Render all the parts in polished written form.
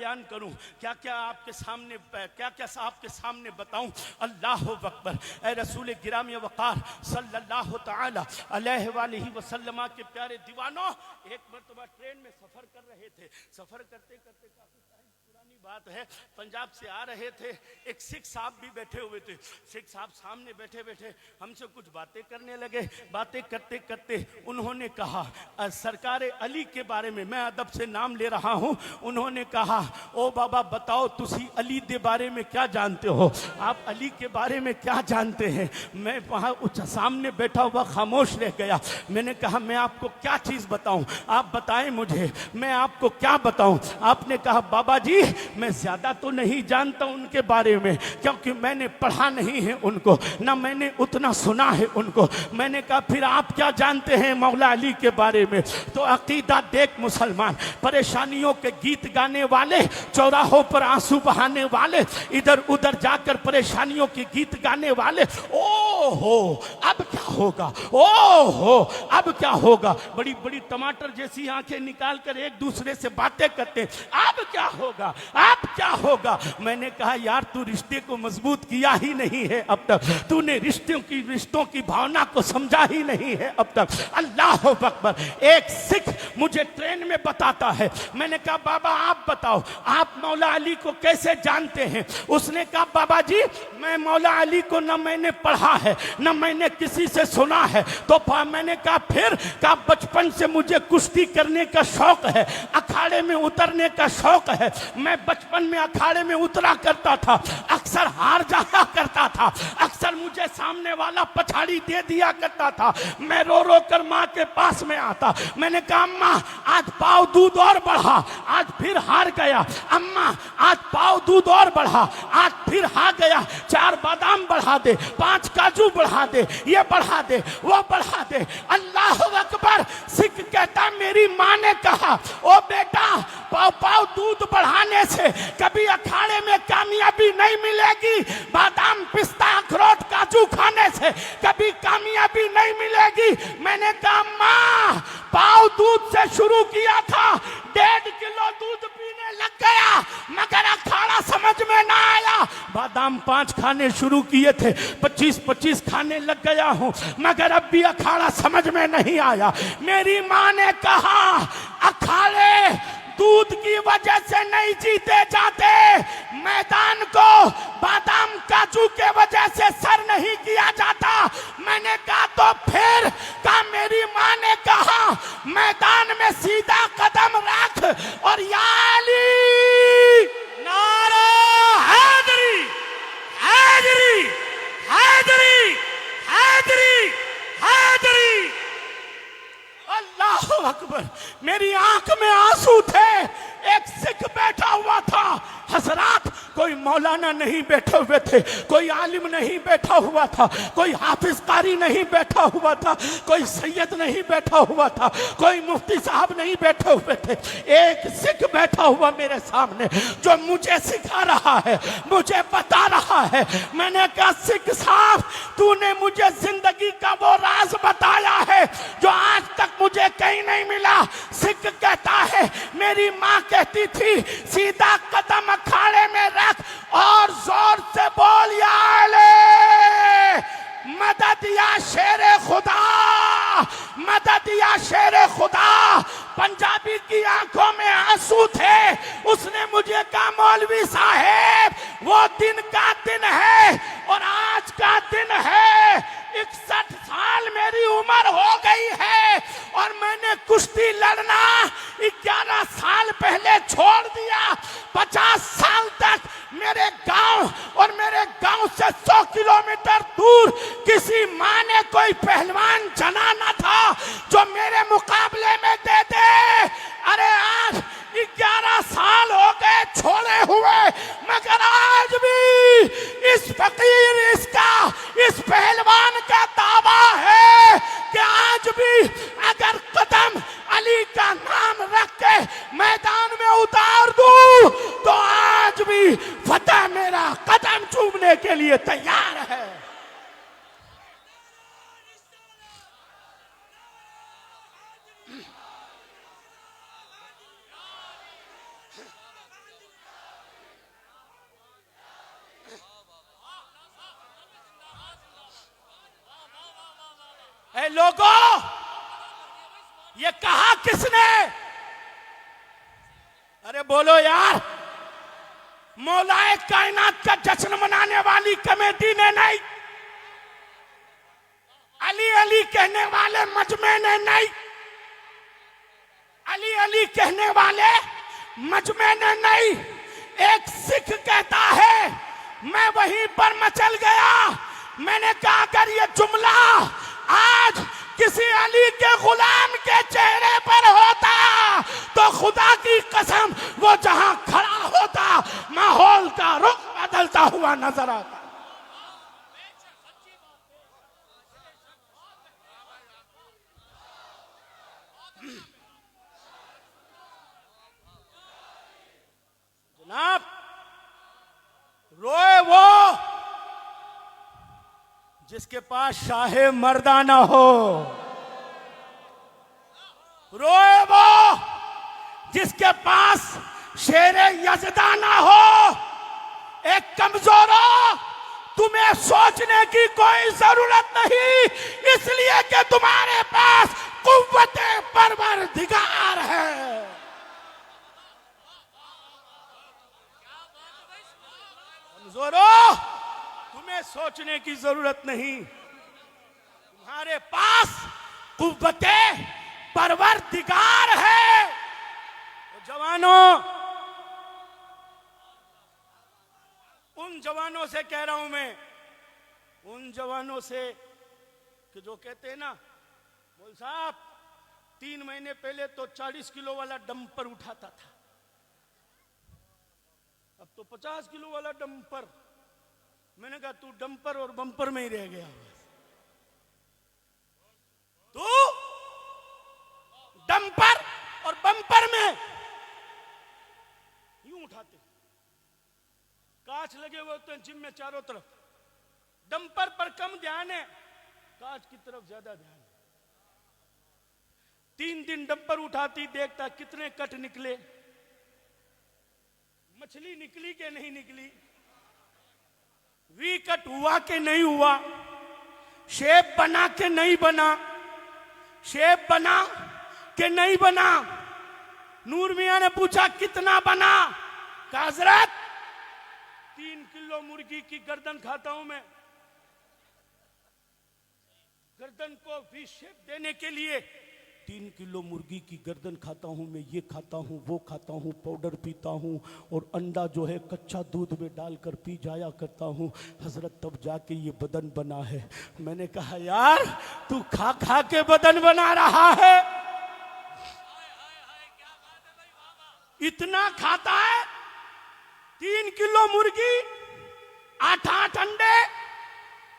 बयान करूं, क्या क्या आपके सामने बताऊं। अल्लाह अकबर। ए रसूल गिरामी वक़ार सल्लल्लाहु ताला अलैहि वसल्लम के प्यारे दीवानों, एक मरतबा ट्रेन में सफर कर रहे थे। सफर करते करते काफी पुरानी बात है, पंजाब से आ रहे थे। एक सिख साहब भी बैठे हुए थे। सिख साहब सामने बैठे बैठे हमसे कुछ बातें करने लगे। बातें करते करते उन्होंने कहा सरकार अली के बारे में, मैं अदब से नाम ले रहा हूं, उन्होंने कहा ओ बाबा बताओ तुसी अली के बारे में क्या जानते हो, आप अली के बारे में क्या जानते हैं। मैं वहां सामने बैठा हुआ खामोश रह गया। मैंने कहा मैं आपको क्या चीज बताऊं, आप बताएं मुझे, मैं आपको क्या बताऊं। आपने कहा बाबा जी मैं ज्यादा तो नहीं जानता उनके बारे में, क्योंकि मैंने पढ़ा नहीं है उनको, ना मैंने उतना सुना है उनको। मैंने कहा फिर आप क्या जानते हैं मौला अली के बारे में। तो अकीदा देख मुसलमान, परेशानियों के गीत गाने वाले, चौराहों पर आंसू बहाने वाले, इधर उधर जाकर परेशानियों के गीत गाने वाले, ओहो अब क्या होगा, ओहो अब क्या होगा। बड़ी बड़ी टमाटर जैसी आंखें निकाल कर एक दूसरे से बातें करते, अब क्या होगा, अब क्या होगा। मैंने कहा यार तू रिश्ते को मजबूत किया ही नहीं है अब तक, तूने रिश्तों की भावना को समझा ही नहीं है अब तक। अल्लाह अकबर। एक सिख मुझे ट्रेन में बताता है। मैंने कहा बाबा आप बताओ आप मौला अली को कैसे जानते हैं। उसने कहा बाबा जी मैं मौला अली को न मैंने पढ़ा है न मैंने किसी से सुना है। तो मैंने कहा फिर कहा बचपन से मुझे कुश्ती करने का शौक है, अखाड़े में उतरने का शौक है। मैं बचपन में अखाड़े में उतरा करता था, अक्सर हार जाया करता था, अक्सर मुझे सामने वाला पछाड़ी दे दिया करता था। मैं रो रो कर माँ के पास में आता। मैंने कहा अम्मा आज पाव दूध और बढ़ा, आज फिर हार गया। अम्मा आज पाव दूध और बढ़ा, आज फिर हार गया। 4 बादाम बढ़ा दे, 5 काजू बढ़ा दे, ये बढ़ा दे वो बढ़ा दे। अल्लाह अकबर। सिख कहता मेरी माँ ने कहा ओ बेटा पाव दूध बढ़ाने से कभी अखाड़े में कामयाबी नहीं मिलेगी, बादाम पिस्ता अखरोट काजू खाने से कभी कामयाबी नहीं मिलेगी। मैंने कहा माँ पाव दूध से शुरू किया था, 1.5 किलो दूध पीने लग गया, मगर अखाड़ा समझ में ना आया। बादाम 5 खाने शुरू किए थे, 25 खाने लग गया हूं, मगर अब भी अखाड़ा समझ में नहीं आया। मेरी माँ ने कहा अखाड़े दूध की वजह से नहीं जीते जाते, मैदान को बादाम काजू के वजह से सर नहीं किया जाता। मैंने कहा तो फिर का मेरी माँ ने कहा मैदान में सीधा कदम रख और या अली नारा हैदरी हैदरी हैदरी हैदरी हैदरी। अल्लाह अकबर। मेरी आंख में आंसू थे। एक सिख बैठा हुआ था। हजरात कोई मौलाना नहीं बैठे हुए थे, कोई आलिम नहीं बैठा हुआ था, कोई हाफिज कारी नहीं बैठा हुआ था, कोई सैयद नहीं बैठा हुआ था, कोई मुफ्ती साहब नहीं बैठे हुए थे। एक सिख बैठा हुआ मेरे सामने जो मुझे सिखा रहा है, मुझे बता रहा है। मैंने कहा सिख साहब तूने मुझे जिंदगी का वो राज बताया है जो आज तक मुझे कहीं नहीं मिला। सिख कहता है मेरी माँ कहती थी सीधा कदम अखाड़े में रख और जोर से बोल या अली मदद या शेरे खुदा, मदद या शेरे खुदा। पंजाबी की आंखों में आंसू थे। उसने मुझे कहा मौलवी साहेब वो दिन का दिन है और आज का दिन है। 61 साल मेरी उम्र हो गई है और मैंने कुश्ती लड़ना 11 साल पहले छोड़ दिया। 50 साल तक मेरे गांव और मेरे गांव से 100 किलोमीटर दूर किसी माँ ने कोई पहलवान जना न था जो मेरे मुकाबले में दे दे। अरे आज 11 साल हो गए छोड़े हुए, मगर आज भी इस फकीर इस पहलवान का दावा है कि आज भी अगर कदम अली का नाम रख के मैदान में उतार दूं तो आज भी फतेह मेरा कदम चूमने के लिए तैयार है। लोगों, ये कहा किसने? अरे बोलो यार, मौलाए कायनात का जश्न मनाने वाली कमेटी ने नहीं, अली अली कहने वाले मजमे ने नहीं, अली अली कहने वाले मजमे ने नहीं। एक सिख कहता है, मैं वहीं पर मचल गया। मैंने कहा अगर ये जुमला आज किसी अली के गुलाम के चेहरे पर होता तो खुदा की कसम वो जहां खड़ा होता माहौल का रुख बदलता हुआ नजर आता। जनाब, रोए वो जिसके पास शाहे मर्दाना हो, रोए वो जिसके पास शेरे यजदाना हो। एक कमजोरों, तुम्हें सोचने की कोई जरूरत नहीं, इसलिए कि तुम्हारे पास कुव्वते परवरदिगार है। कमजोरों, तुम्हें सोचने की जरूरत नहीं, तुम्हारे पास कुव्वते परवरदिगार है। तो जवानों, उन जवानों से कह रहा हूं मैं, उन जवानों से कि जो कहते हैं ना, बोल साहब 3 महीने पहले तो 40 किलो वाला डंपर उठाता था, अब तो 50 किलो वाला डंपर। मैंने कहा तू डंपर और बम्पर में ही रह गया, तू डंपर और बम्पर में यूं उठाते, कांच लगे हुए होते हैं जिम में चारों तरफ, डंपर पर कम ध्यान है, कांच की तरफ ज्यादा ध्यान है। 3 दिन डंपर उठाती, देखता कितने कट निकले, मछली निकली के नहीं निकली, वी कट हुआ के नहीं हुआ, शेप बना के नहीं बना, शेप बना के नहीं बना। नूर मियां ने पूछा कितना बना? कहा हजरत 3 किलो मुर्गी की गर्दन खाता हूं मैं, गर्दन को वी शेप देने के लिए 3 किलो मुर्गी की गर्दन खाता हूं मैं, ये खाता हूं, वो खाता हूं, पाउडर पीता हूं और अंडा जो है कच्चा दूध में डालकर पी जाया करता हूं हजरत, तब जाके ये बदन बना है। मैंने कहा यार तू खा खा के बदन बना रहा है, इतना खाता है, 3 किलो मुर्गी, 8 अंडे,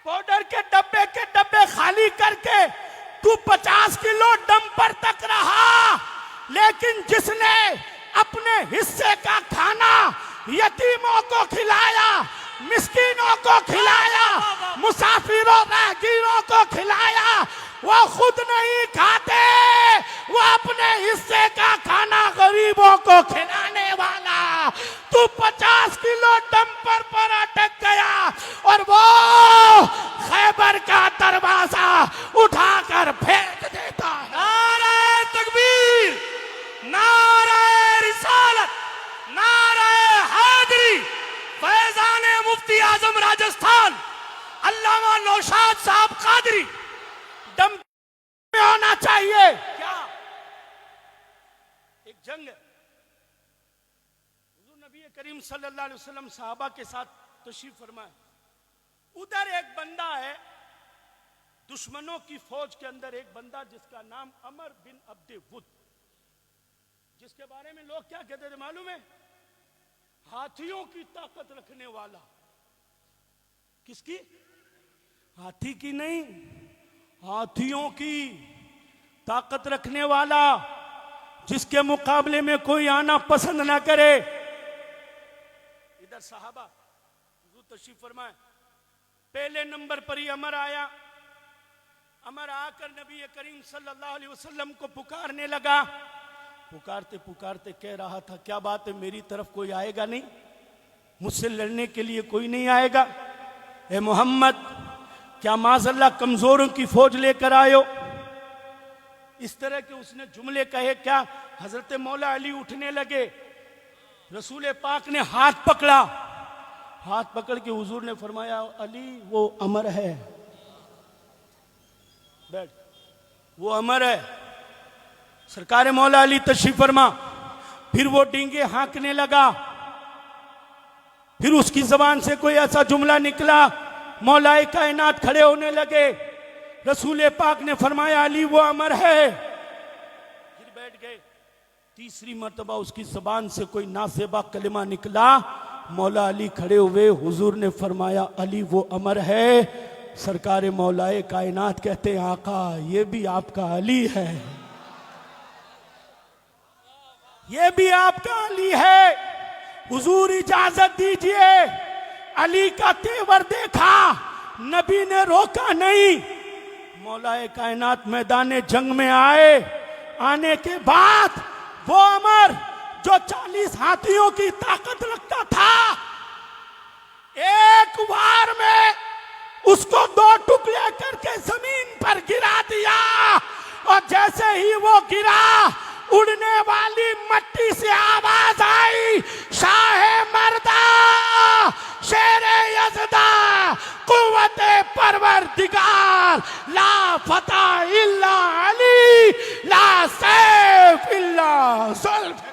पाउडर के डब्बे खाली करके तू 50 किलो डंपर तक रहा। लेकिन जिसने अपने हिस्से का खाना यतीमों को खिलाया, मिस्कीनों को खिलाया, मुसाफिरों राहगीरों को खिलाया, वो खुद नहीं खाते, वो अपने हिस्से का खाना गरीबों को खिलाने वाला। तू 50 किलो डंपर पर अटक गया और वो खैबर का दरवाजा उठाकर फेंक देता है। नारे तकबीर, नारे रिसालत, नारे हैदरी। फैजाने मुफ्ती आजम राजस्थान अल्लामा नौशाद साहब कादरी दम में होना चाहिए। क्या एक जंग है, नबी करीम सल्लल्लाहु अलैहि वसल्लम सहाबा के साथ तशरीफ फरमाए, उधर एक बंदा है, दुश्मनों की फौज के अंदर एक बंदा जिसका नाम अमर बिन अब्दे वुद, जिसके बारे में लोग क्या कहते थे मालूम है? हाथियों की ताकत रखने वाला। किसकी? हाथी की नहीं, हाथियों की ताकत रखने वाला, जिसके मुकाबले में कोई आना पसंद ना करे। इधर सहाबा तशरीफ फरमाए, पहले नंबर पर ही अमर आया। अमर आकर नबी करीम सल्लल्लाहु अलैहि वसल्लम को पुकारने लगा। पुकारते पुकारते कह रहा था क्या बात है, मेरी तरफ कोई आएगा नहीं, मुझसे लड़ने के लिए कोई नहीं आएगा? ए मोहम्मद, क्या माज़अल्लाह कमजोरों की फौज लेकर आयो? इस तरह के उसने जुमले कहे क्या, हजरत मौला अली उठने लगे, रसूल पाक ने हाथ पकड़ा, हाथ पकड़ के हुजूर ने फरमाया अली वो अमर है, बैठ, वो अमर है। सरकार मौला अली तशरीफ फरमा। फिर वो डींगे हाँकने लगा, फिर उसकी जबान से कोई ऐसा जुमला निकला, मौलाए कायनात खड़े होने लगे, रसूल पाक ने फरमाया अली वो अमर है, फिर बैठ गए। तीसरी मर्तबा उसकी जबान से कोई नासेबा कलिमा निकला, मौला अली खड़े हुए, हुजूर ने फरमाया अली वो अमर है। सरकार मौलाए कायनात कहते हैं आका ये भी आपका अली है, ये भी आपका अली है। हुजूर इजाजत दीजिए। अली का तेवर देखा, नबी ने रोका नहीं। मौलाए कायनात मैदान जंग में आए, आने के बाद वो अमर जो 40 हाथियों की ताकत रखता था, एक वार में उसको 2 टुकड़े करके जमीन पर गिरा दिया, और जैसे ही वो गिरा उड़ने वाली मट्टी से आवाज आई, शाहे मर्दा शेरे यज़दा कुव्वते परवरदिगार, ला फतह इल्ला अली, ला सैफ इल्ला जुल्फ।